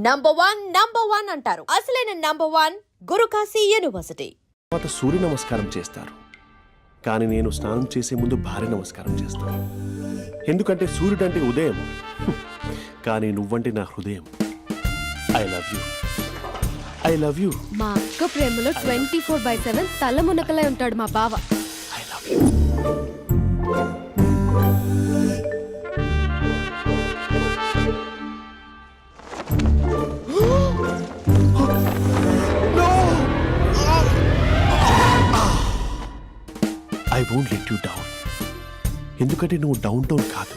Number one అంటారు. అసలైన number 1 Guru Kashi university. తర్వాత సూర్య నమస్కారం చేస్తారు, కానీ నేను స్నానం చేసే ముందు భార్య నమస్కారం చేస్తాను. ఎందుకంటే సూర్యుడు అంటే ఉదయం, కానీ నువ్వంటే నా హృదయం. I love you, I love you. మా అక్క ప్రేమలో 24/7 తల మునకలై ఉంటాడు మా బావ. I love you. I won't let you down. ఎందుకంటే నువ్వు డౌన్ టౌన్ కాదు,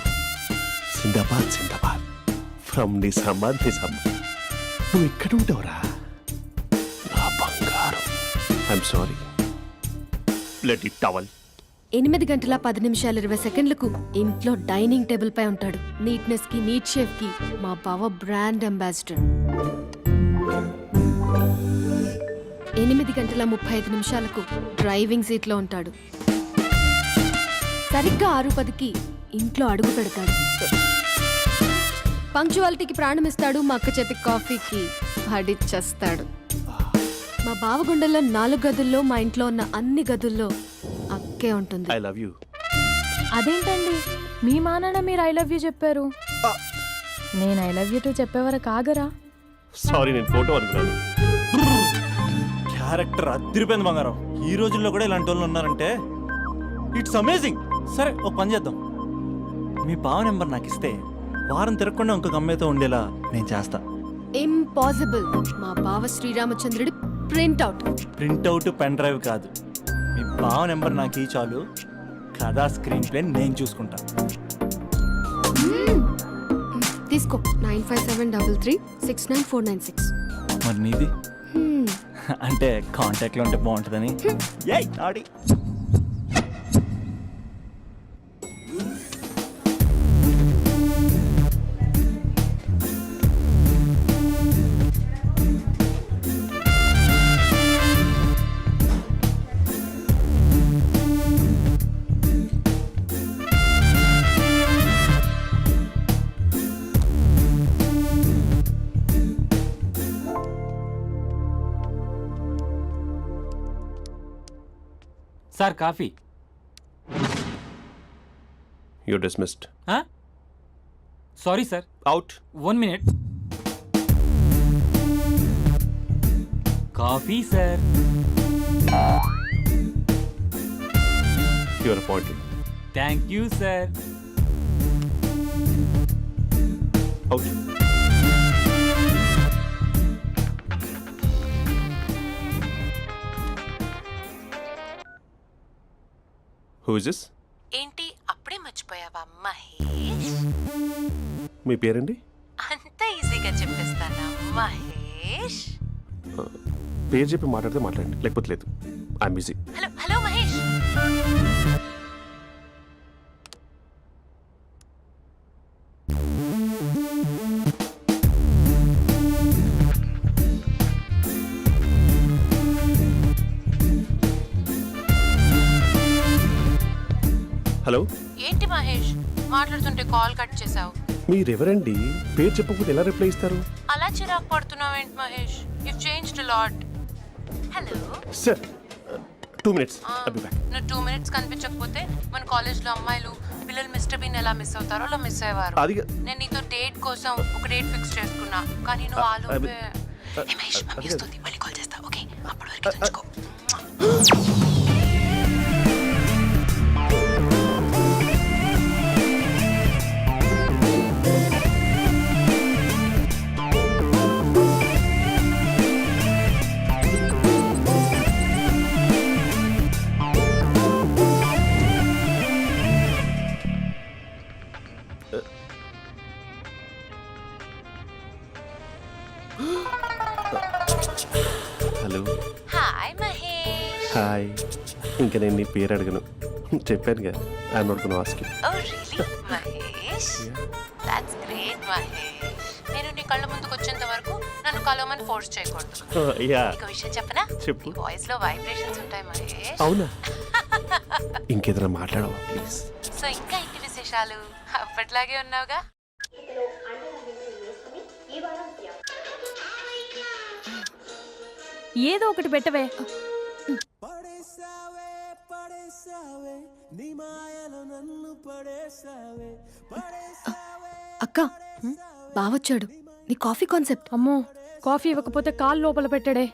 జిందాబాద్ జిందాబాద్ ఫ్రమ్ నిజామాబాద్ నిజామాబాద్. నువ్వు ఎక్కడుంటావురా నా బంగారం? I'm sorry, let it towel. 8 గంటల 10 నిమిషాలు 20 సెకండ్లకు ఇంట్లో డైనింగ్ టేబుల్ పై ఉంటాడు. నీట్నెస్ కి, నీట్ షేఫ్ కి మా బావ బ్రాండ్ అంబాసిడర్. 8 గంటల 35 నిమిషాలకు డ్రైవింగ్ సీట్ లో ఉంటాడు. సరిగ్గా 6:10కి ఇంట్లో అడుగు పెడతాడు. పంక్చువాలిటీకి ప్రాణం ఇస్తాడు. మా అక్క చేతి కాఫీకి పడిచ్చేస్తాడు. మా బావ గుండెల్లో 4 గదుల్లో, మా ఇంట్లో ఉన్న అన్ని గదుల్లో అక్కే ఉంటుంది. I love you. అదేంటండి మీ మానాన్న మీరు ఐ లవ్ యూ చెప్పారు, నేను ఐ లవ్ యూ టూ చెప్పేవరకు ఆగరా? సారీ, నేను ఫోటో అనుకున్నాను. క్యారెక్టర్ అదిరిపోయింది బంగారం. ఈ రోజుల్లో కూడా ఇలాంటి వాళ్ళు ఉన్నారంటే ఇట్స్ అమేజింగ్. సరే, ఒక పని చేద్దాం. మీ బావ నెంబర్ నాకు ఇస్తే వారం తిరగకుండా ఇంకొక అమ్మాయితో ఉండేలా నేను చేస్తా. ఇంపాసిబుల్. మా బావ శ్రీరామచంద్రుడి ప్రింట్అవుట్. ప్రింట్అవుట్ పెన్ డ్రైవ్ కాదు, మీ బావ నెంబర్ నాకు ఈ చాలు. కథా స్క్రీన్ ప్లే నేను చూసుకుంటా. తీసుకో. 9573369496. మరి నీది? అంటే కాంటాక్ట్లో ఉంటే బాగుంటుందని. ఏయ్ ఆడి sir coffee. You dismissed. Sorry sir. Out. 1 minute. Coffee sir. You are appointed. Thank you sir. Out. Who is this? ఏంటి అప్పుడే మర్చిపోయావా మహేష్? మీ పేరండి? అంత ఈజీగా చెప్పేస్తానా మహేష్? పేరు చెప్పి మాట్లాడితే మాట్లాడండి, లేకపోతే లేదు. I'm busy. Hello Mahesh. Hello. ఏంటి మహేష్ మాట్లాడుతుంటే కాల్ కట్ చేసావు? మీరెవరండి? పేరు చెప్పకపోతే ఎలా రిప్లై ఇస్తారు? అలా చిరాకు పడుతున్నావేంటి Mahesh? You changed a lot. Hello sir, 2 minutes. I'll be back. నువ్వు 2 minutes కనిపించకపోతే మన కాలేజ్లో అమ్మాయిలు పిల్లలు మిస్టర్ బీన్ ఎలా మిస్ అవుతారో అలా మిస్ అయ్యేవారు. నేను నీతో డేట్ కోసం ఒక డేట్ ఫిక్స్ చేసుకున్నా, కానీ నువ్వు ఆలోపే. మహేష్ మమ్మీ వస్తుంది, మళ్ళీ కాల్ చేస్తా. ఓకే, అప్పటి వరకు ఉంచుకో. హలో. హాయ్ మహేష్. హాయ్. ఇంకా నేను నీ పేరు అడగను, చెప్పాను కదా. I'm not gonna ask you. Oh really Mahesh? That's great Mahesh. నేను నీ కళ్ళ ముందుకు వచ్చేంత వరకు నన్ను కలవమని ఫోర్స్ చేయకూడదు. నీకు విషయం చెప్పనా? చెప్పు. నీ వాయిస్ లో వైబ్రేషన్స్ ఉంటాయి మహేష్. అవునా? ఇంకేదైనా మాట్లాడవా ప్లీజ్? సో ఇంకా ఇంటి విశేషాలు అప్పట్లాగే ఉన్నావుగా? ఏదో ఒకటి పెట్టవే. అక్క బావొచ్చాడు. నీ కాఫీ కాన్సెప్ట్. అమ్మో, కాఫీ ఇవ్వకపోతే కాలు లోపల పెట్టడే.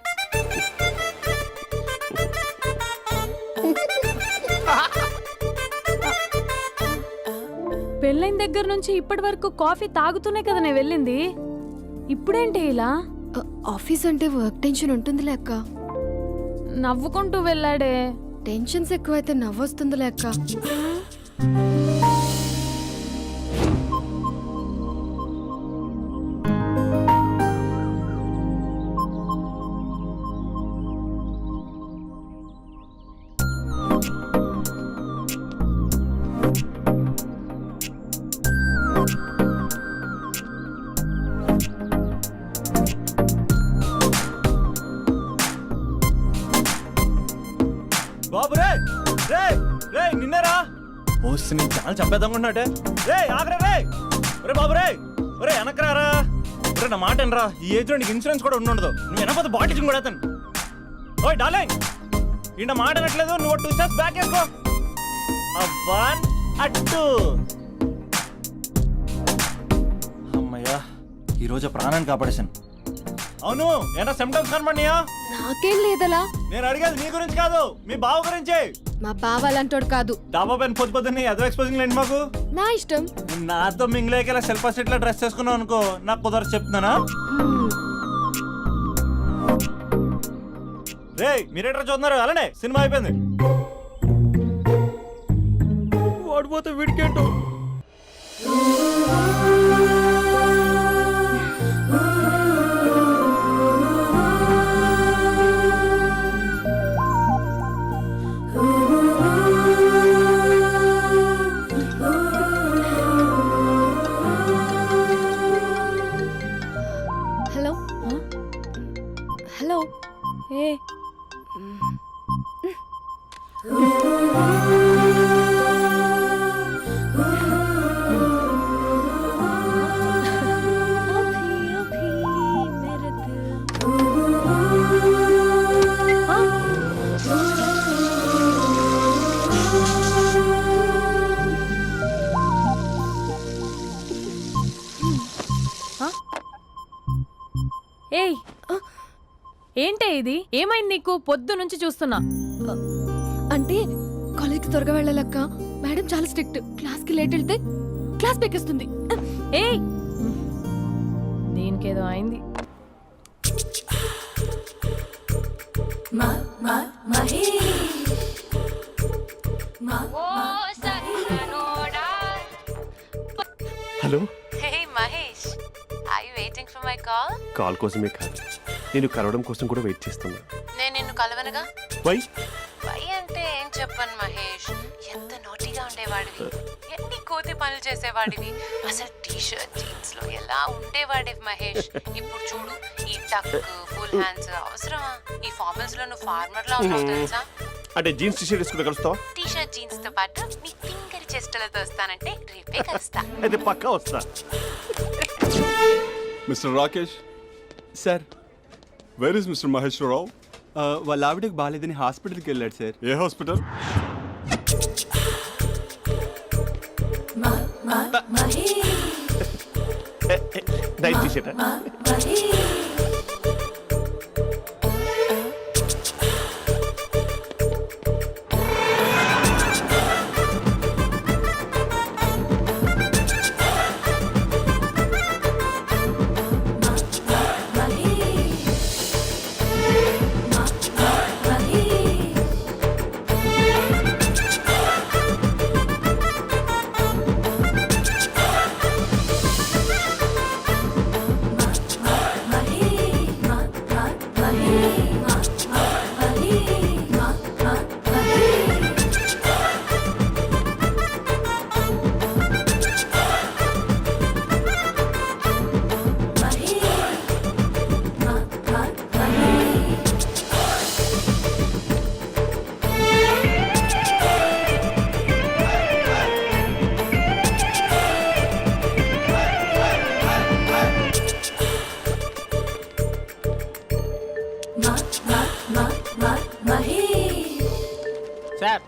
పెళ్ళైన దగ్గర నుంచి ఇప్పటి వరకు కాఫీ తాగుతూనే కదా నేను వెళ్ళింది. ఇప్పుడేంటి ఇలా? ఆఫీస్ అంటే వర్క్ టెన్షన్ ఉంటుందిలే అక్క. నవ్వుకుంటూ వెళ్ళాడే. టెన్షన్స్ ఎక్కువైతే నవ్వొస్తుందిలే అక్క. బాబు రే రే రే నిన్నరా వస్తే నేను చాలా చంపేద్దామన్నట్టే. రే ఆగరా రే. ఒరే బాబు రే, ఒరే వెనకరారా. ఒరే నా మాట అనరా, ఈ ఏజ్ లో నీకు ఇన్సూరెన్స్ కూడా ఉండదు. నువ్వు వెనకపోతే బాటిల్ కూడా అతను. ఓయ్ డార్లింగ్, ఈయన మాట అనట్లేదు. నువ్వు 2 స్టెప్స్ బ్యాక్ వేసుకో. 1 2. అమ్మయ్యా, ఈరోజు ప్రాణాన్ని కాపాడేశాను. అవును, ఏనా సిమ్టమ్స్ కనబడినాయా? నాకేం లేదలా. నేను అడిగేది నీ గురించి కాదు, మీ బావ గురించి. మా బావ అలాంటోడు కాదు. డాబా పైన పొద్దు పొద్దున్నే అదో ఎక్స్పోజింగ్ లేండి మాకు. నా ఇష్టం. నాతో మింగిలేక సెల్ఫా సెట్ లో డ్రెస్ చేసుకున్నావు అనుకో, నాకు కుదరదు చెప్తున్నానా. రే మీరేట్రా చూస్తున్నారు? అలానే సినిమా అయిపోయింది. వాడిపోతే వీడికేంటో. Hello hello. ఏ ఏయ్, ఏంటే ఇది? ఏమైంది నీకు? పొద్దు నుంచి చూస్తున్నా. అంటే కాలేజ్కి త్వరగా వెళ్ళాలక్క. మేడం చాలా స్ట్రిక్ట్. క్లాస్కి లేట్ వెళ్తే క్లాస్ పెక్కిస్తుంది. ఏయ్, దీనికేదో అయింది. Hello. Hey Mahesh, are you waiting for my call? Call కోసమే కాదు, నేను కలవడం కోసం కూడా వెయిట్ చేస్తున్నా. నేను నిన్ను కలవనుగా. వై? వై అంటే ఏం చెప్పను మహేష్. ఎంత నోటిగా ఉండేవాడివి, ఎన్ని కోతి పనులు చేసేవాడివి. అసలు టీ షర్ట్ జీన్స్ లో ఎలా ఉండేవాడివి మహేష్. ఇప్పుడు చూడు, ఈ టక్ ఫుల్ హ్యాండ్స్ అవసరమా? ఈ ఫార్మల్స్ లో నువ్వు ఫార్మర్ లా ఉన్నావు తెలుసా. అంటే జీన్స్ టీషర్ట్ వేసుకుని కలుస్తావా? టీ షర్ట్ జీన్స్ తో పాటు నీ ఫింగర్ చెస్టలతో వస్తానంటే రేపే కలుస్తా. అయితే పక్కా వస్తా. Mister Rakesh, sir, where is mister Maheshwararao? వాళ్ళ ఆవిడకి బాగాలేదని హాస్పిటల్కి వెళ్ళాడు సార్. ఏ హాస్పిటల్? Night T shirt. సార్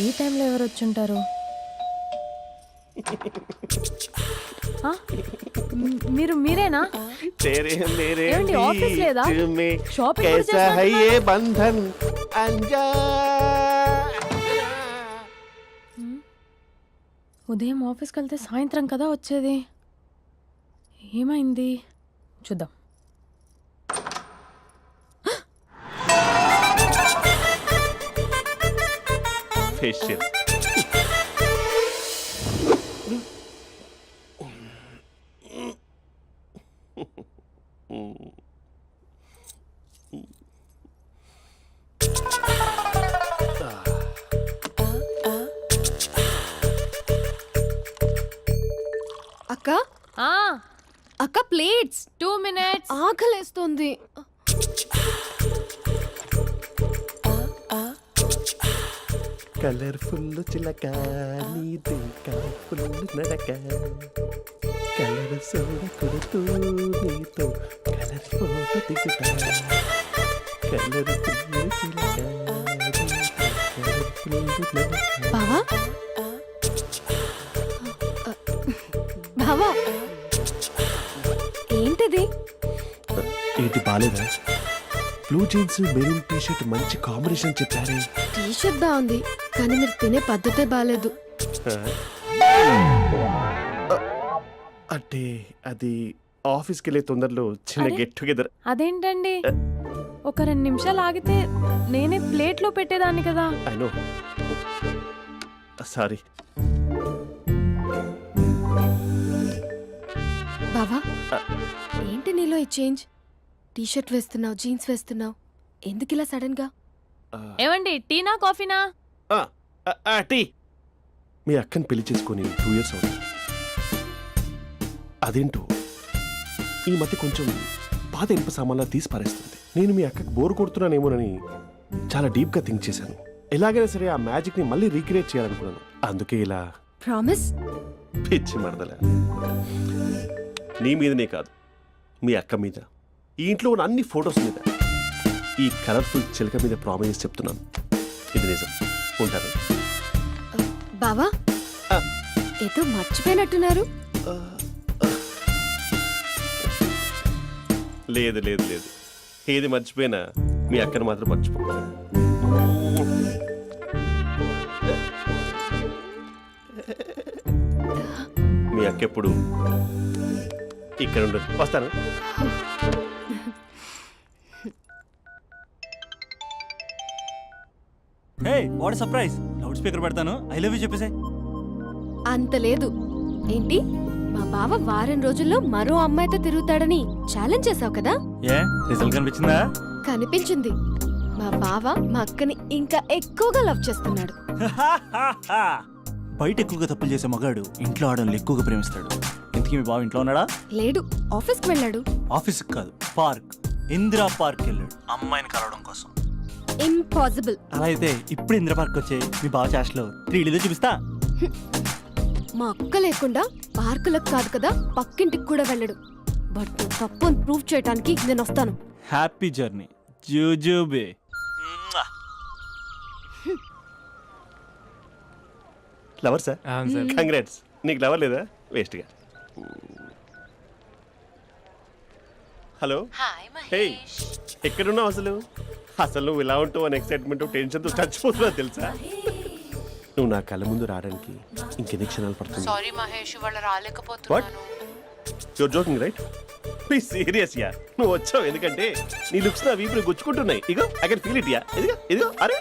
ఈ టైంలో ఎవరు వచ్చుంటారు? ఆ? మీరేనా? तेरे मेरे ఏమండి, ఆఫీస్ లేదా? बीच में షాపింగ్ కూడా कैसा है చేస్తున్నారు? ये बंधन अंजा ఉదయం ఆఫీస్కి వెళ్తే సాయంత్రం కదా వచ్చేది. ఏమైంది చూద్దాం. फेशियल అక్క ఆ, అక్క ప్లేట్స్ 2 minutes. ఆకలేస్తుంది. కలర్ఫుల్ చిలక నీది కలర్ఫుల్ నడక కలర్ సోడ కొడుతూ నీతో కలర్ ఫోటో దిగుతా కలర్ఫుల్ చిలక కలర్ఫుల్ నడక. బావా బావా ఏంటిది? ఏంటి బాలేదా? Blue jeans maroon T shirt మంచి కాంబినేషన్ చెప్పారే. టీ షర్ట్ బాగుంది కానీ మీరు తినే పద్ధతే బాగాలేదు. అంటే అది ఆఫీస్కి వెళ్ళే తొందరలో చిన్న అరే? Get together. అదేంటండి, ఒక 2 నిమిషాలు ఆగితే నేనే ప్లేట్లో పెట్టేదాన్ని కదా. I know, sorry. బావా ఏంటి నీలో ఈ చేంజ్? టీ షర్ట్ వేస్తున్నావు, జీన్స్ వేస్తున్నావు, ఎందుకు ఇలా సడన్ గా? ఏమండి, టీనా కాఫీనా? టీ. మీ అక్కని పెళ్లి చేసుకొని 2 years అవుతుంది. అదేంటో ఈ మధ్య కొంచెం పాత ఇనుప సామాన్లా తీసి పారేస్తుంది. నేను మీ అక్కకి బోర్ కొడుతున్నానేమోనని చాలా డీప్గా థింక్ చేశాను. ఎలాగైనా సరే ఆ మ్యాజిక్ని మళ్ళీ రీక్రియేట్ చేయాలనుకున్నాను. అందుకే ఇలా ప్రామిస్? పిచ్చి మరదల. నీ మీదనే కాదు, మీ అక్క మీద, ఈ ఇంట్లో ఉన్న అన్ని ఫొటోస్ మీద, ఈ కలర్ఫుల్ చిలక మీద ప్రామిస్ చెప్తున్నాను. ఇది నిజం. ఉంటాను. బావా ఆ. ఏదో మర్చిపోయినట్టున్నారు. లేదు లేదు లేదు, ఏది మర్చిపోయినా మీ అక్కను మాత్రం మర్చిపో. మీ అక్క ఎప్పుడు ఇక్కడ ఉండదు. వస్తాను. Hey what surprise. Loud speaker పెడతాను, ఐ లవ్ యూ చెప్పేసే. అంత లేదు. ఏంటి, మా బావ వారం రోజుల్లో మరో అమ్మాయితో తిరుగుతాడని ఛాలెంజ్ చేసావు కదా? ఏ రిజల్ట్ కనిపించిందా? కనిపించింది. మా బావ మా అక్కని ఇంకా ఎక్కువగా లవ్ చేస్తున్నాడు. బయట ఎక్కువగా తప్పులు చేసే మగాడు ఇంట్లో ఆడవాళ్ళు ఎక్కువగా ప్రేమిస్తాడు. ఇంతకీ మీ బావ ఇంట్లో ఉన్నాడా? లేడు, ఆఫీస్కి వెళ్ళాడు. ఆఫీస్కి కాదు, పార్క్, ఇందిరా పార్క్ వెళ్ళాడు అమ్మాయిని కలవడం కోసం. ఇంపాసిబుల్. అలా అయితే ఇప్పుడు ఇందిరా పార్క్ వచ్చే మీ బావ చాష్లో 3Dలో చూపిస్తా. మా అక్క లేకుండా పార్కులకు కాదు కదా పక్కింటికి కూడా వెళ్ళడు. బట్ నువ్వు తప్పు అని ప్రూవ్ చేయడానికి నేను వస్తాను. హ్యాపీ జర్నీ జూజూబే. Lover sir? కంగ్రాట్స్. నీకు లవర్ లేదా? వేస్ట్గా. హలో. Hi hey, Mahesh. ఎక్కడున్నావు అసలు? అసలు నువ్వు ఇలా ఉంటావు అని ఎక్సైట్మెంట్ టెన్షన్తో చచ్చిపోతున్నా తెలుసా? నువ్వు నా కళ్ళ ముందు రావడానికి ఇంకెన్ని క్షణాలు పడుతుంది? సారీ మహేష్, ఇవాళ రాలేకపోతున్నాను. Your joking right? Please serious యా. నువ్వు వచ్చావు ఎందుకంటే నీ లుక్స్ నా వీపుని గుచ్చుకుంటున్నాయి. ఇగో ఐ కెన్ ఫీల్ ఇట్ యా. ఇదిగో ఇదిగో. అరే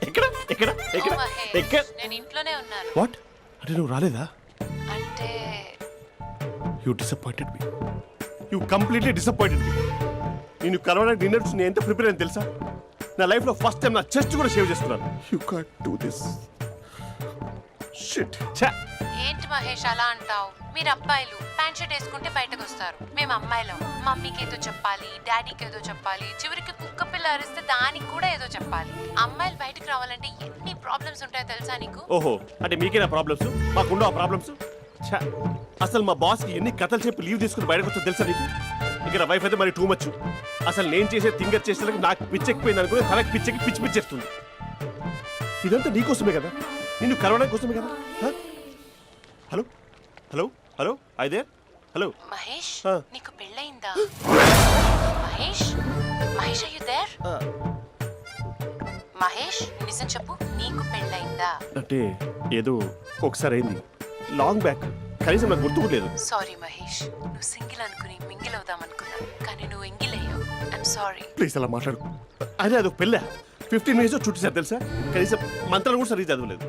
ఎక్కడ ఎక్కడ ఎక్కడ ఓ మహేష్, ఎక్కడ? నేను ఇంట్లోనే ఉన్నాను. వాట్ అంటే నువ్వు రాలేదా? అంటే you disappointed me. You completely disappointed me. నేను కరోనా డిన్నర్స్ నేను ఎంత ప్రిపేర్ అని తెలుసా? నా లైఫ్లో ఫస్ట్ టైం నా చెస్ట్ కూడా షేవ్ చేసుకున్నాను. You can't do this. Shit. ఛా. ఏంటి మహేష్ అలా అంటావు? మీరు అబ్బాయిలు ప్యాంట్ షర్ట్ వేసుకుంటే బయటకు వస్తారు. మేము అమ్మాయిలం, మమ్మీకి ఏదో చెప్పాలి, డాడీకి ఏదో చెప్పాలి, చివరికి కుక్క పిల్ల అరిస్తే దానికి కూడా ఏదో చెప్పాలి. అమ్మాయిలు బయటకు రావాలంటే ఎన్ని ప్రాబ్లమ్స్ ఉంటాయో తెలుసా నీకు? ఓహో, అంటే మీకేనా ప్రాబ్లమ్స్? మాకుండవు ఆ ప్రాబ్లమ్స్? ఛా. అసలు మా బాస్కి ఎన్ని కథలు చెప్పి లీవ్ తీసుకుని బయటకు వచ్చా తెలుసా నీకు? ఇక నా వైఫ్ అయితే మరి టూ మచ్. అసలు నేను చేసే థింగర్ చేసేందుకు నాకు పిచ్చెక్కిపోయింది అనుకుని తనకి పిచ్చెక్కి పిచ్చి పిచ్చేస్తుంది. ఇదంతా నీకోసమే కదా, నిన్ను కరోనా కోసమే కదా. హ? హలో హలో హలో అయితే హలో. మహేష్ ఆ. నీకు పెళ్ళయిందా? Mahesh Mahesh are you there? మహేష్ నిజం చెప్పు, నీకు పెళ్ళయిందా? అంటే ఏదో ఒకసారి అయింది, లాంగ్ బ్యాక్, కనీసం నాకు గుర్తు కూడా లేదు. సారీ మహేష్, నువ్వు సింగిల్ అనుకుని మింగిల్ అవుదాం అనుకున్నా, కానీ నువ్వు ఎంగిల్ అయ్యావు. I'm sorry. ప్లీజ్ అలా మాట్లాడు. అదే అదొక పెళ్ళ 15 మినిట్స్ చుట్టేసారు తెలుసా. కనీసం మంత్రాలు కూడా సరిగ్గా చదవలేదు,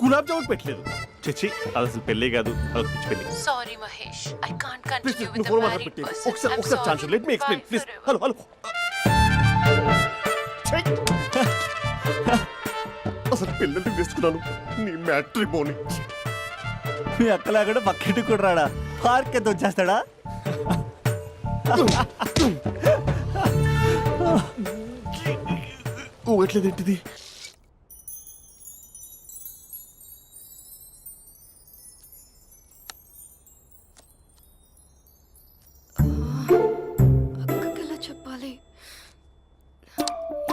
గులాబ్ జామున్ పెట్టలేదు. చచ్చి అది అసలు పెళ్ళే కాదు, అదొక పిచ్చి పెళ్ళి. Sorry Mahesh, I can't please continue నువ్వు విత్ ఫోన్ ద మాట్లాడి మ్యారీడ్ పెట్టి పర్సన్. ఒకసారి chance let me explain please. Hello hello. అసలు పిల్లల్ని వేసుకున్నాను నీ మ్యాట్రీ బోని. మీ అక్కలాగా బకెట్ కూడా రాడా, పార్క్ ఎంత వచ్చేస్తాడా? ఊగట్లేదేంటిది? అక్కకి ఎలా చెప్పాలి?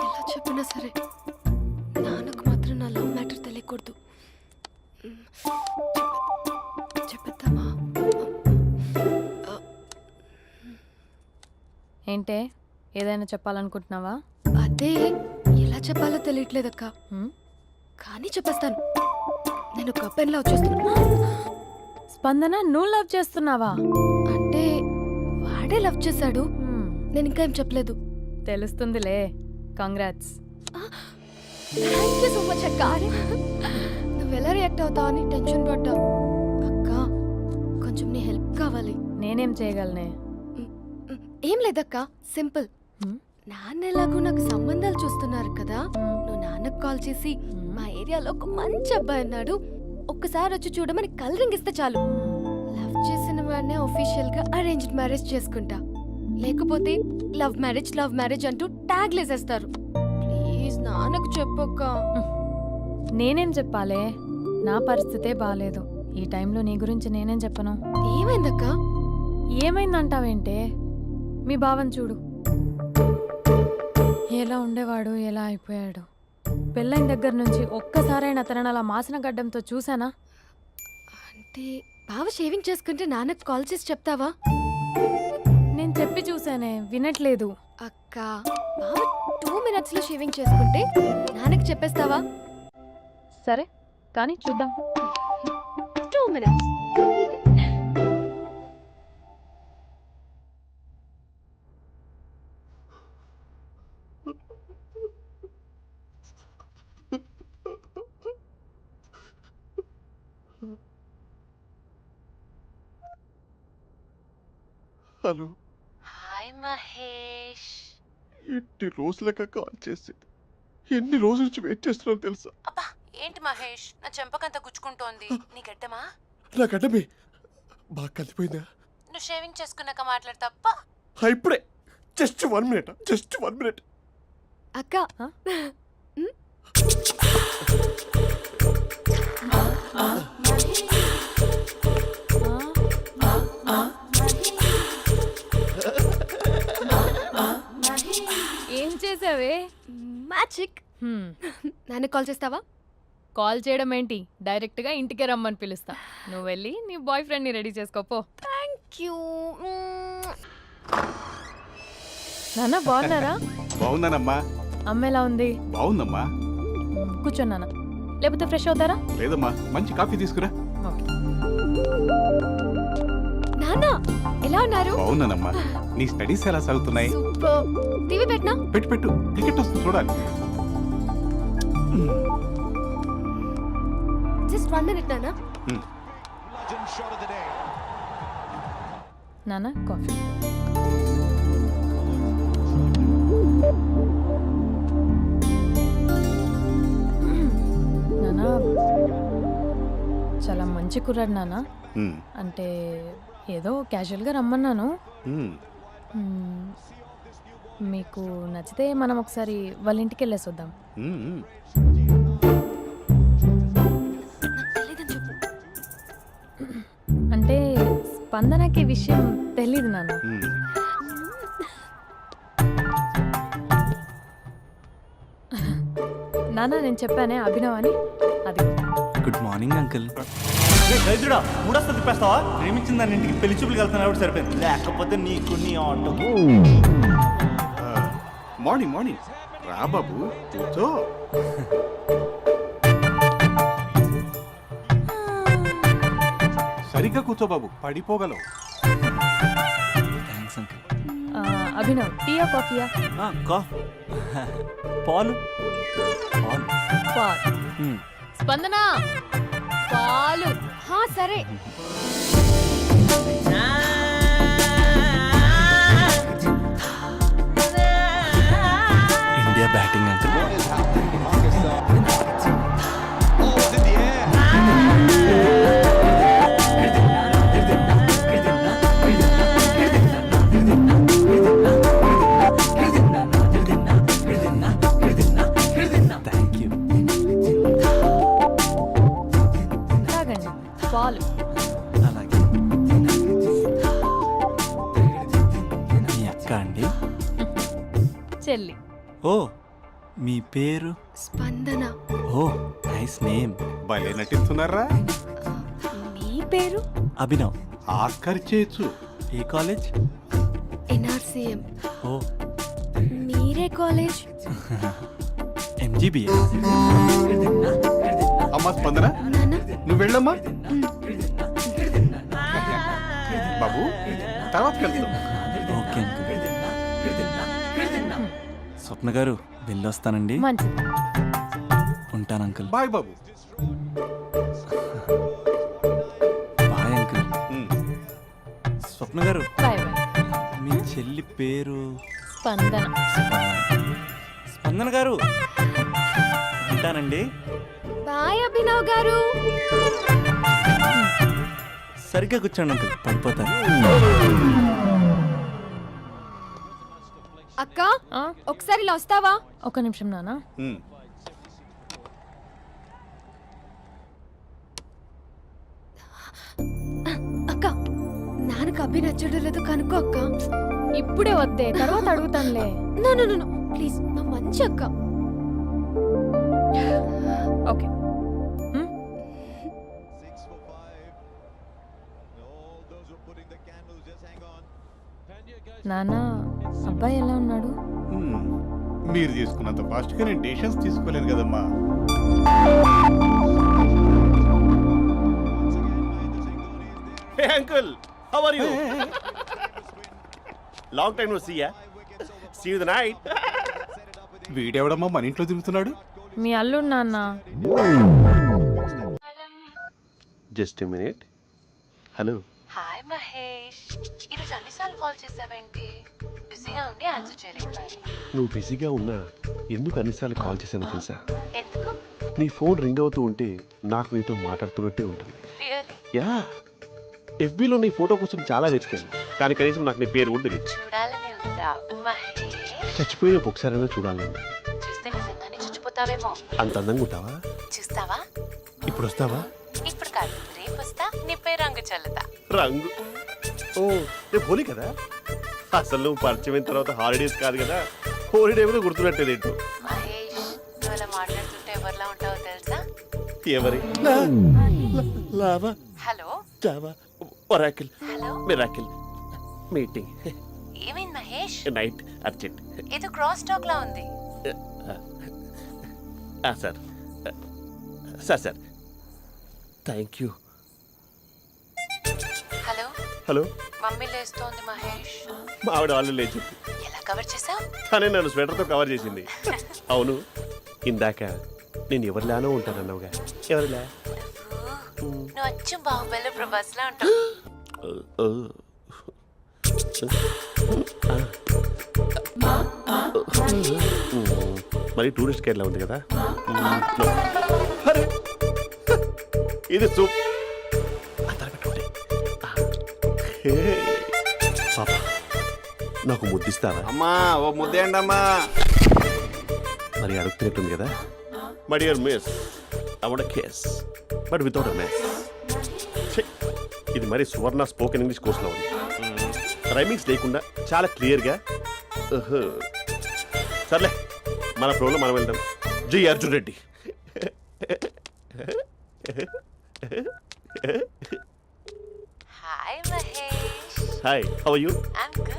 ఎలా చెప్పినా సరే నాన్నకు మాత్రం నా లవ్ మ్యాటర్ తెలియకూడదు. చెప్పేద్దామా? ఏంటే ఏదైనా చెప్పాలనుకుంటున్నావా? అదే ఎలా చెప్పాలో తెలియట్లేదక్క, హ్మ్? కానీ చెప్పేస్తాను. నేను ఒక అబ్బాయిని లవ్ చేస్తున్నా. స్పందన, నువ్వు లవ్ చేస్తున్నావా? అంటే వాడే లవ్ చేశాడు, హ్మ్, నేను ఇంకా ఏం చెప్పలేదు. తెలుస్తుందిలే. Congrats. Thank you so much అక్క. నువ్వు ఎలా రియాక్ట్ అవుతావు అని టెన్షన్ పడ్డావు. అక్క కొంచెం నీ హెల్ప్ కావాలి. నేనేం చేయగలనే? ఏం లేదక్క, సింపుల్. హ్మ్? నాన్న ఎలాగో నాకు సంబంధాలు చూస్తున్నారు కదా, నువ్వు నాన్నకు కాల్ చేసి మా ఏరియాలో ఒక మంచి అబ్బాయి అన్నాడు, ఒక్కసారి వచ్చి చూడమని కలరింగ్ ఇస్తే చాలు. లవ్ చేసిన వాడినే ఒఫీషియల్ గా అరేంజ్డ్ మ్యారేజ్ చేసుకుంటా. లేకపోతే లవ్ మ్యారేజ్ అంటూ ట్యాగ్ లేసేస్తారు. ప్లీజ్ నాన్నకు చెప్పక్క. నేనేం చెప్పాలే? నా పరిస్థితే బాలేదు. ఈ టైంలో నీ గురించి నేనేం చెప్పను? ఏమైందక్క? ఏమైందంటావేంటే? మీ భావం చూడు, ఎలా ఉండేవాడు, ఎలా అయిపోయాడు. పెళ్ళైన దగ్గర నుంచి ఒక్కసారైనా తనని అలా మాసిన గడ్డంతో చూసానా? అంటే బావ షేవింగ్ చేసుకుంటే నాన్నకు కాల్ చేసి చెప్తావా? నేను చెప్పి చూసానే, వినట్లేదు. అక్క బావ 2 minutes లో షేవింగ్ చేసుకుంటే నాన్నకి చెప్పేస్తావా? సరే కానీ చూద్దాం. 2 minutes. హలో. హాయ్ మహేష్. ఎన్ని రోజులుగా కాల్ చేసింది, ఎన్ని రోజుల నుంచి వెయిట్ చేస్తున్నాను తెలుసా? అబ్బా ఏంటి మహేష్, నా చెంపకంత గుచ్చుకుంటోంది. నీ గడ్డమా? నా గడ్డమే బాగా కలిపోయిందా? నువ్వు షేవింగ్ చేసుకున్నాక మాట్లాడతాప్పా. ఇప్పుడే జస్ట్ 1 minute, జస్ట్ 1 minute. అక్క హ? ఏం చేసావే? మ్యాజిక్. నాన్నకు కాల్ చేస్తావా? కాల్ చేయడం ఏంటి, డైరెక్ట్గా ఇంటికే రమ్మని పిలుస్తా. నువ్వు వెళ్ళి నీ బాయ్ ఫ్రెండ్ని రెడీ చేసుకోపో. Thank you. నాన్న బాగున్నారా? బాగున్నానమ్మా. అమ్మ ఎలా ఉంది? బాగుందమ్మా. కూర్చోను నాన్న, లేకపోతే ఫ్రెష్ అవుతారా? లేదమ్మా, మంచి కాఫీ తీసుకురా. ఓకే. నాన్న ఎలా ఉన్నారు? బాగున్నానమ్మా. నీ స్టడీస్ ఎలా సాగుతున్నాయి? సూపర్. టీవీ పెట్టనా? పెట్టు పెట్టు, క్రికెట్ వస్తుంది చూడాలి. జస్ట్ 1 minute నాన్న. నాన్న కాఫీ. నాన్న చాలా మంచి కుర్రాడు నాన్న. అంటే ఏదో క్యాజువల్గా రమ్మన్నాను. మ్మ్. మీకు నచ్చితే మనం ఒకసారి వాళ్ళ ఇంటికి వెళ్ళేసి వద్దాం. నాకు తెలీదని చెప్పు. అంటే స్పందనకి విషయం తెలీదు నాన్న. నాన్న నేను చెప్పానే అభినవ్ అని అది గుడ్ మార్నింగ్ అంకుల్. రైతుడా మూడొస్తా తిప్పేస్తావా? ప్రేమించిన దాని ఇంటికి పెళ్లి చూపులు వెళ్తున్నా సరిపోయింది, లేకపోతే నీకు నీ ఆటో. మార్నింగ్ మార్నింగ్ రా బాబు కూర్చో. సరిగ్గా కూర్చో బాబు, పడిపోగలవు. Thanks uncle. అభినవ్ టీయా కాఫీయా? పాలు పాలు. పాల్. స్పందన పాలు. హా సరే. India batting uncle. Thank you. తాగండి పాలు. అలాగే. మీ అక్క అండి? చెల్లి. ఓ మీ పేరు? స్పందన. ఓ నైస్ నేమ్. భలే నటిస్తున్నారా? మీ పేరు? అభినవ్. ఆస్కర్ చేయొచ్చు. ఏ కాలేజ్? ఎన్ఆర్సీఎం. ఓ మీరే కాలేజ్? ఎంజీబీఏ. అమ్మా స్పందన నాన్న. నువ్వు వెళ్ళమ్మా. బాబు తర్వాత కలుద్దాం. Okay uncle. స్వప్న గారు వెళ్ళొస్తానండి. మంచిది. ఉంటాను అంకుల్. బాయ్ బాబు. Bye uncle. ఉమ్. స్వప్న గారు బాయ్ బాయ్. మీ చెల్లి పేరు? స్పందన. స్పందన గారు ఉంటానండి. బాయ్ అభినవ్ గారు. సరిగ్గా కూర్చోండి అంకుల్, పడిపోతారు. అక్క ఒకసారి ఇలా వస్తావా? ఒక నిమిషం నాన్న. ఉమ్. అక్క నాన్నకు అభి నచ్చడం లేదు కనుక్కో అక్క. ఇప్పుడే వద్దే, తర్వాత అడుగుతానులే. నో నో నో ప్లీజ్, మా మంచి అక్క. ఓకే. నాన్న అబ్బాయి ఎలా ఉన్నాడు? ఉమ్. మీరు తీసుకున్నంత ఫాస్ట్గా నేను డెసిషన్స్ తీసుకోలేను కదమ్మా. Hey uncle, how are you? Long time no see, yeah? See you the night. వీడెవడమ్మా మన ఇంట్లో తిరుగుతున్నాడు? మీ అల్లుడు నాన్న. Just a minute. Hello. Hi Mahesh, ఈరోజు అన్నిసార్లు కాల్ చేసావేంటి? బిజీగా ఉండి ఆన్సర్ చేయలేకపోయాను. నువ్వు బిజీగా ఉన్నా ఎందుకు అన్నిసార్లు కాల్ చేశానో తెలుసా? ఎందుకు? నీ ఫోన్ రింగ్ అవుతూ ఉంటే నాకు నీతో మాట్లాడుతున్నట్టే ఉంటుంది. రియల్లీ? యా, ఎఫ్బీలో నీ ఫోటో కోసం చాలా వెతికాను, కానీ కనీసం నాకు నీ పేరు కూడా తెలియదు. చూడాలని ఉందా మహేష్? చచ్చిపోయిన ఒకసారైనా చూడాలని. చూస్తే నిజంగానే చచ్చిపోతావేమో. అంత అందంగా ఉంటావా? చూస్తావా? ఇప్పుడు వస్తావా? ఇప్పుడు కాదు, రేపు వస్తా, నీపై రంగు చల్లుతా. రంగు? ఓ రేపు హోలీ కదా. అసలు నువ్వు పరిచయం అయిన తర్వాత హాలిడేస్ కాదు కదా, హోలిడే మీద గుర్తున్నట్టేది ఏంటో. మహేష్, నువ్వు అలా మాట్లాడుతుంటే ఎవరిలా ఉంటావో తెలుసా? ఎవరి? Lava, hello java, oracle, hello, miracle, meeting, ఏమైంది మహేష్? Night, urgent. ఏదో క్రాస్ టాక్ లా ఉంది. Sir sir sir thank you. Hello, hello, mummy లేస్తోంది మహేష్. మా ఆవిడ వాళ్ళు లేచి ఎలా కవర్ చేసావు? తనే నన్ను స్వెటర్తో కవర్ చేసింది. అవును, ఇందాక నేను ఎవరిలానో ఉంటానన్నావుగా, ఎవరిలా? నువ్వు అచ్చం బాహుబలి ప్రభాస్ లా ఉంటావు. మరి టూరిస్ట్ కేరళ ఉంది కదా. అరే, ఇది సూప్. పాప, నాకు ముద్దిస్తావా? అమ్మా ఓ ముద్దేయండి అమ్మా. మరి అడుగుతున్నట్టుంది కదా. My dear miss, I want kiss but without a miss. ఇది మరి సువర్ణ స్పోకెన్ ఇంగ్లీష్ కోర్సులో ఉంది. రైమింగ్స్ లేకుండా చాలా క్లియర్గా. సర్లే, మన ప్రోలో మనం వెళ్దాం. జై Arjun Reddy. Hi Mahesh. Hi, how are you? I'm good.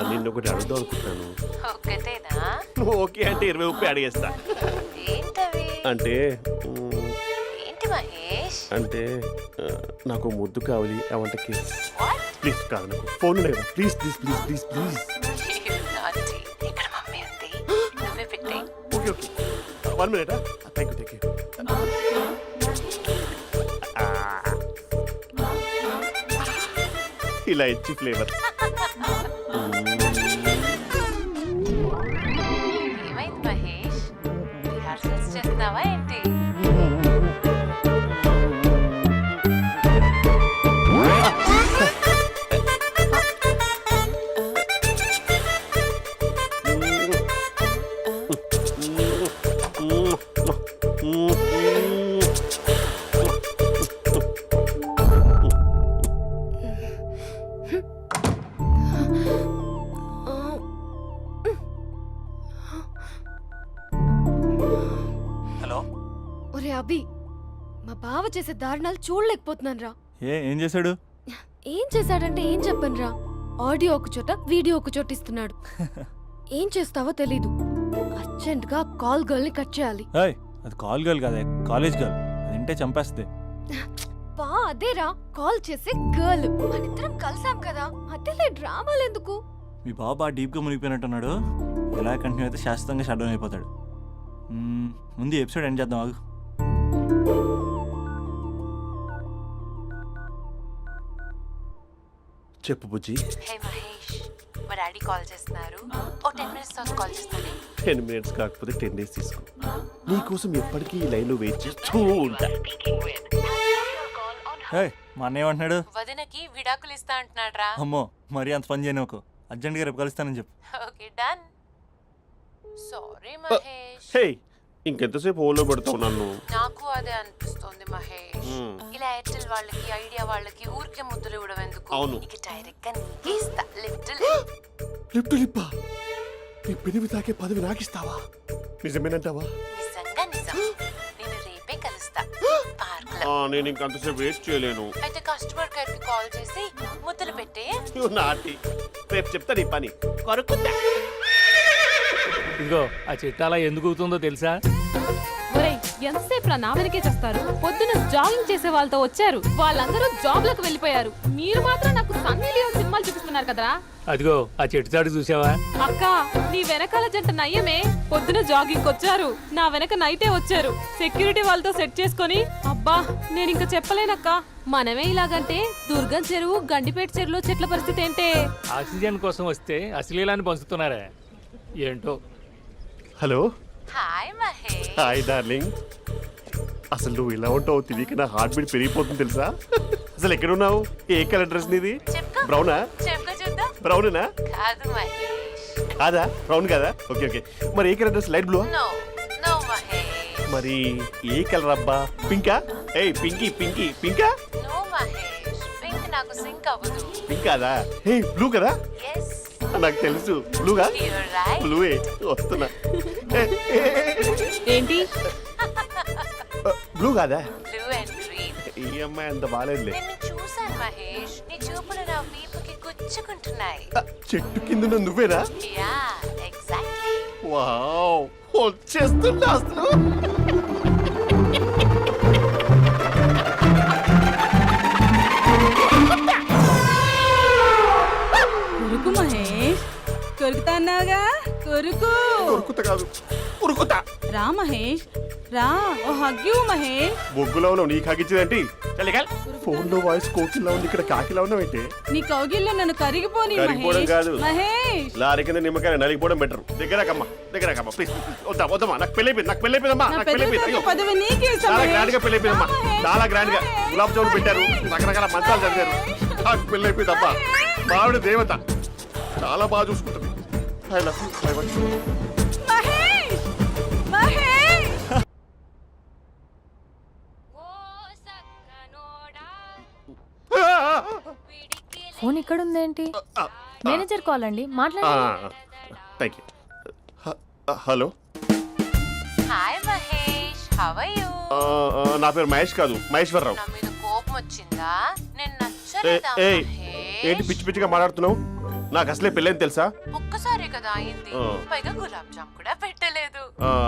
నిన్ను ఒకటి అడుగుదాం అనుకుంటున్నాను. ఒక్కటేనా? నువ్వు ఓకే అంటే 20 అడిగేస్తా. ఏంటవి? అంటే ఏంటి మహేష్? అంటే నాకు ముద్దు కావాలి. అవంటకి వాట్? ప్లీజ్ కాదు, నాకు ఫోన్ లేదు. Please please please please please. నాటి ఇక్కడ మమ్మీ ఉంది, నువ్వే పెట్టే. Okay okay, 1 minute. Thank you thank you. ఇలా ఇచ్చి ఫ్లేవర్. ఏమైంది మహేష్? రిహార్సల్స్ చేస్తున్నావా ఏంటి? హలో. ఒరే అభి, మా బావ చేసే దారుణాలు చూడలేకపోతున్నాను రా. ఏం చేశాడు? ఏం చేశాడంటే ఏం చెప్పను రా. ఆడియో ఒక చోట, వీడియో ఒక చోట ఇస్తున్నాడు. ఏం చేస్తావో తెలీదు. అర్జెంట్ గా కాల్ గర్ల్ ని కట్ చేయాలి. ఏయ్, అది కాల్ గర్ల్ కాదే, కాలేజ్ గర్ల్. అది వింటే చంపేస్తుంది. బా అదేరా, కాల్ చేసే గర్ల్. మనిద్దరం కలిసాం కదా, మధ్యలో డ్రామాలు ఎందుకు? మీ బాబు బాగా డీప్గా మునిగిపోయినట్టున్నాడు. ఎలా కంటిన్యూ అయితే శాశ్వతంగా షట్ డౌన్ అయిపోతాడు. ముందు ఎపిసోడ్ ఎండ్ చేద్దాం, ఆగు. చెప్పు బుజ్జి. హే మహేష్, మా డాడీ కాల్ చేస్తున్నారు. ఓ 10 minutes తర్వాత కాల్ చేస్తాను. 10 minutes కాకపోతే 10 days తీసుకో. నీకోసం ఎప్పటికీ ఈ లైన్లో వెయిట్ చేస్తూ ఉంటా. ఏయ్, మా అన్న ఏమంటున్నాడు? వదినకి విడాకులు ఇస్తా అంటున్నాడు రా. అమ్మో, మరీ అంత పని చేయను. ఒక అర్జెంట్గా రేపు కలుస్తానని చెప్పు. Okay done. సారీ మహేష్. హే, ఇంకెంతసేపు హోల్లో పెడతావు నన్ను? నాకు అదే అనిపిస్తుంది మహేష్. ఇలా ఎయిర్టెల్ వాళ్ళకి, ఐడియా వాళ్ళకి ఊరికే ముద్దులు ఇవ్వడం ఎందుకు? అవును. ఇక డైరెక్ట్ గా నీకే ఇస్తా. లిఫ్ట్ లిప్టు లిప్పా, నీ పెనివి తాకే పదవి నాకిస్తావా? నిజమేనంటావా? నిజంగా నిజం. నేను రేపే కలుస్తా పార్క్ లో. నేను ఇంకంతసేపు వెయిట్ చేయలేను. అయితే కస్టమర్ కేర్ కి కాల్ చేసి ముద్దులు పెట్టే. నువ్వు నాటి, రేపు చెప్తా నీ పని. కొరుకుందా. ఇదిగో ఆ చెట్టు అలా ఎందుకు అవుతుందో తెలుసా? ఒరేయ్, ఎంతసేపు నా వెనకే చేస్తారు? పొద్దున జాగింగ్ చేసే వాళ్ళతో వచ్చారు, వాళ్ళందరూ జాబ్లకు వెళ్ళిపోయారు. మీరు మాత్రం నాకు సన్నీ లియోన్ సినిమాలు చూపిస్తున్నారు కదరా. అదిగో ఆ చెట్టు చాటు చూసావా? అక్క, నీ వెనకాల జంట నయ్యమే. పొద్దున జాగింగ్ వచ్చారు, నా వెనక నైటే వచ్చారు. సెక్యూరిటీ వాళ్ళతో సెట్ చేసుకొని, అబ్బా నేను ఇంకా చెప్పలేనక్క. మనమే ఇలాగంటే దుర్గం చెరువు, గండిపేట చెరువులో చెట్ల పరిస్థితి ఏంటే? ఆక్సిజన్ కోసం వస్తే అశ్లీలాన్ని పంచుతున్నారా ఏంటో. Hello. Hi Mahesh. Hi darling. అసలు నువ్వు ఇలా ఉంటావు తెలియక నా హార్ట్ బీట్ పెరిగిపోతుంది తెలుసా? అసలు ఎక్కడున్నావు? ఏ కలర్ డ్రెస్ నీది? చెప్పు. బ్రౌనా? చెప్పు చూద్దాం. బ్రౌనేనా? కాదు మహేష్. కాదా? బ్రౌన్ కదా? Okay okay. మరి ఏ colour dress? Light blue? No no Mahesh. మరి ఏ కలర్ అబ్బా? పింకా? ఏయ్ పింకీ పింకీ పింకా? నో మహేష్, పింక్ నాకు సింక్ అవ్వదు. పింక్ కాదా? ఏ బ్లూ కదా? ఎస్, నాకు తెలుసు బ్లూగా. You're right. బ్లూవే వస్తున్నా. ఏంటి? బ్లూ కాదా? Blue and green. ఈ అమ్మాయి అంత బాగాలేదులే. నిన్ను చూశాను మహేష్, నీ చూపులు నా వీపుకి గుచ్చుకుంటున్నాయి. చెట్టు కింద నువ్వేనా? Yeah exactly. వావ్, వచ్చేస్తున్నా అసలు. కొరుకు మహేష్, కొరుకుతా అన్నావుగా, కొరుకు. ఉరుకుతా కాదు, ఉరుకుతా. రా మహేష్, రా. ఓ హగ్గు మహేష్. బొగ్గులో ఉన్నావు, నీకు ఆగిచ్చేదేంటి? ఫోన్ లో వాయిస్ కోకిలా ఉంది, ఇక్కడ కాకిలా ఉన్నావేంటి? నీ కౌగిల్లో నన్ను కరిగిపోని కరిగిపోవడం మహేష్. కాదు. మహేష్, లారీ కింద నిమ్మకాయ నలిగిపోవడం బెటర్. దగ్గరకమ్మా ప్లీజ్. వద్దా వద్దమ్మా, నాకు పెళ్ళైపోయిందమ్మా, నా నాకు పెద్ద పెళ్ళైపోయింది. అయ్యో, పదవి నీకే ఇస్తా చాలా మహేష్. గ్రాండ్ గా పెళ్ళైపోయిందమ్మా, రా మహేష్. చాలా గ్రాండ్ గా. గులాబ్ జామున్ పెట్టారు, రకరకాల మంచాలు చదివారు. నాకు పెళ్ళైపోయిందమ్మా. మావిడ దేవత, చాలా బాగా చూసుకుంటుంది. I love you, I want you. Mahesh, Mahesh. Phone ఇక్కడ ఉందేంటి? మేనేజర్ కాల్ అండి, మాట్లాడండి. Thank you. Hello. Hi how are you? నా పేరు మహేష్ కాదు మహేశ్వరరావు. నా మీద కోపం వచ్చిందా? నేను ఏ, నచ్చలేదా ఏయ్, మహేష్? ఏంటి పిచ్చి పిచ్చిగా మాట్లాడుతున్నావు? నాకు అసలే పెళ్ళని తెలుసా? ఒక్కసారి కదా అయింది, ఆ. పైగా గులాబ్ జామ్ కూడా పెట్టలేదు.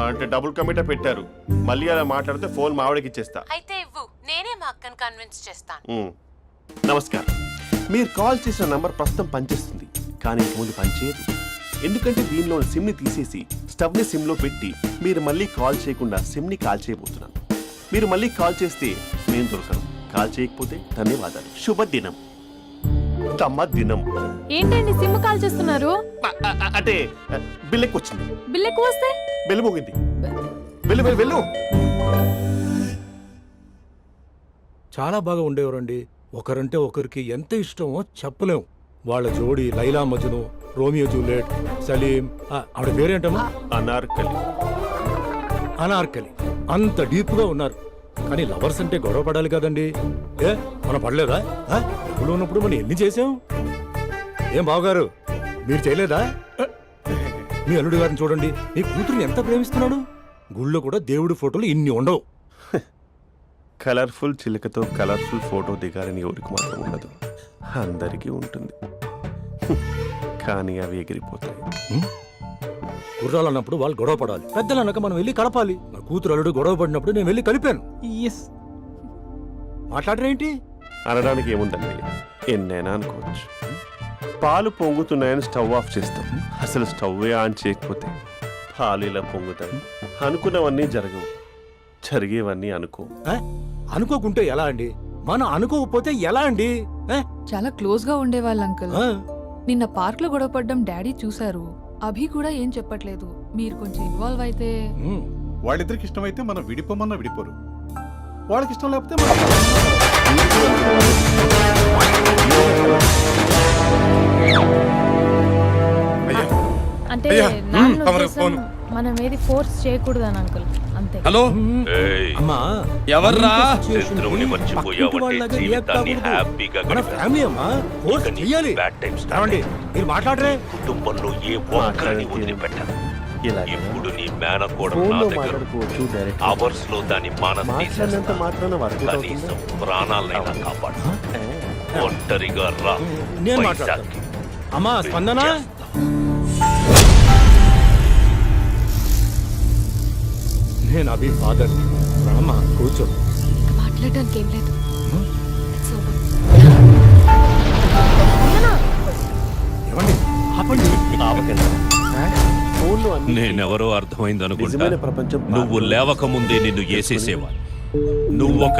అంటే డబుల్ కమిటా పెట్టారు. మళ్ళీ అలా మాట్లాడితే ఫోన్ మావిడకి ఇచ్చేస్తా. అయితే ఇవ్వు, నేనే మా అక్కని కన్విన్స్ చేస్తాను. ఉమ్. నమస్కారం. మీరు కాల్ చేసిన నంబర్ ప్రస్తుతం పనిచేస్తుంది, కానీ ఇంక ముందు పనిచేయదు. ఎందుకంటే దీనిలో సిమ్ని తీసేసి స్టవ్ని సిమ్లో పెట్టి మీరు మళ్ళీ కాల్ చేయకుండా సిమ్ని కాల్ చేయబోతున్నాను. మీరు మళ్ళీ కాల్ చేస్తే నేను దొరకను, కాల్ చేయకపోతే ధన్యవాదాలు. శుభదినం. తమ దినం. ఏంటండి సిమ్ కాల్ చేస్తున్నారు? అంటే బిల్ ఎక్కువ వచ్చింది. బిల్ ఎక్కువ వస్తే బెల్లు మోగింది. వెళ్ళు వెళ్ళు వెళ్ళు. చాలా బాగా ఉండేవారండి. ఒకరంటే ఒకరికి ఎంత ఇష్టమో చెప్పలేం. వాళ్ళ జోడి లైలా మజ్ను, రోమియో జూలియట్, సలీం, ఆవిడ పేరేంటమ్మా? అనార్కలి. అనార్కలి. అంత డీప్ గా ఉన్నారు. కానీ లవర్స్ అంటే గొడవ పడాలి కదండి. ఏ మనం పడలేదా? డబ్బులు ఉన్నప్పుడు మనం ఎన్ని చేసాం? ఏం బావగారు మీరు చేయలేదా? మీ అల్లుడి గారిని చూడండి, మీ కూతురుని ఎంత ప్రేమిస్తున్నాడు. గుళ్ళో కూడా దేవుడి ఫోటోలు ఇన్ని ఉండవు. కలర్ఫుల్ చిలుకతో కలర్ఫుల్ ఫోటో దిగాలని ఎవరికి మాత్రం ఉండదు, అందరికీ ఉంటుంది. కానీ అవి ఎగిరిపోతాయి. గుర్రాలు అన్నప్పుడు వాళ్ళు గొడవ పడాలి, పెద్దలు అన్నాక మనం వెళ్ళి కలపాలి. నా కూతురు అల్లుడు గొడవ పడినప్పుడు నేను వెళ్ళి కలిపాను. మాట్లాడరేంటి? అనడానికి ఏముందండి, ఎన్నైనా అనుకోవచ్చు. పాలు పొంగుతున్నాయని స్టవ్ ఆఫ్ చేస్తాం, అసలు స్టవ్వే ఆన్ చేయకపోతే పాలు ఇలా పొంగుతాయి. అనుకున్నవన్నీ జరగవు, జరిగేవన్నీ అనుకో. అనుకోకుంటే ఎలా అండి? మనం అనుకోకపోతే ఎలా అండి? చాలా క్లోజ్ గా ఉండేవాళ్ళు అంకుల్. నిన్న పార్క్ లో గొడవపడ్డం డాడీ చూశారు. అభి కూడా ఏం చెప్పట్లేదు. మీరు కొంచెం ఇన్వాల్వ్ అయితే. వాళ్ళిద్దరికి ఇష్టమైతే మనం విడిపోమన్నా విడిపోరు, వాళ్ళకి ఇష్టం లేకపోతే మనం అంటే నాన్న ఉద్దేశం మనం ఏది ఫోర్స్ చేయకూడదని అంకుల్, అంతే. హలో అమ్మా ఎవర్రా? శత్రువుని మర్చిపోయావంటే జీవితాన్ని హ్యాపీగా మన ఫ్యామిలీ అమ్మా, ఫోర్స్ చేయాలి. ఏమండి మీరు మాట్లాడరే? కుటుంబంలో ఏ ఒక్కరిని వదిలిపెట్టను. ఇప్పుడు నీ మేనకోడలు నా దగ్గర అవర్స్ లో దాని మానసిక కనీసం ప్రాణాలైనా కాపాడు. ఒంటరిగా రా. నేను మాట్లాడతాను. అమ్మా స్పందన, నేను అభి ఫాదర్. రామా కూర్చో. ఇంకా మాట్లాడడానికి ఏం లేదు. It's over. ఏమండి ఆపండి. నేనెవరో అర్థమైంది అనుకుంటా. నిజమైన ప్రపంచం నువ్వు లేవక ముందే నిన్ను ఏసేసేవా. నువ్వొక